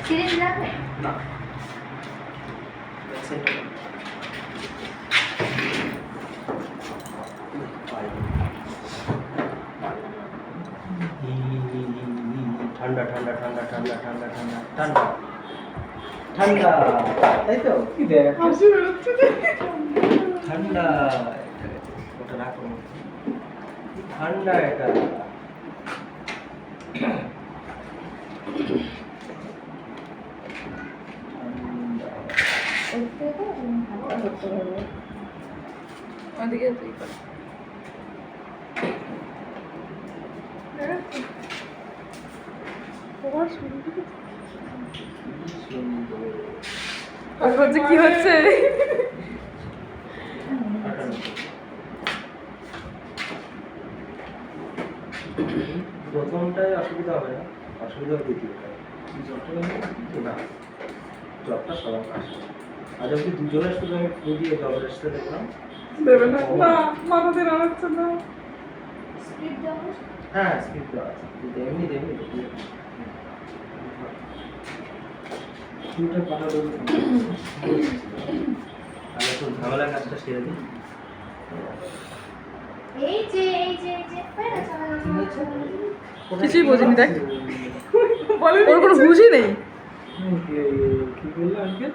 series লাগবে না ঠান্ডা ঠান্ডা ঠান্ডা ঠান্ডা ঠান্ডা ঠান্ডা ঠান্ডা ঠান্ডা তাই তো কি দেখ ঠান্ডা ওটা রাখো ঠান্ডা এটা ওদিকে তুই কর বলছে কি হচ্ছে প্রথমটায় অসুবিধা হবে না, অসুবিধা হবে দ্বিতীয়টায় না জবটা সবার আসে আজ অব্দি দুজনের শুধু আমি ফ্রি দিয়ে জবের আসতে দেখলাম দেবে না না মাথা দিয়ে নাড়াচ্ছে না স্ক্রিপ্ট দাও হ্যাঁ স্ক্রিপ্ট দেওয়া আছে এমনি এমনি শুরুটা কথা বলবো আমি তো ঝামেলা কাজটা সেরে দিই এই যে পেড়া চালানো কিছুই বোঝেনি দেখ ওর কোনো বুঝই নেই কি বললো আজকে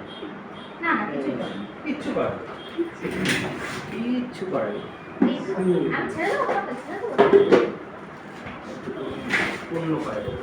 না না কিছু না কিচ্ছু করে কিচ্ছু করে আমি ছেড়ে দেবো ছেড়ে দেবো পূর্ণ করে দেবো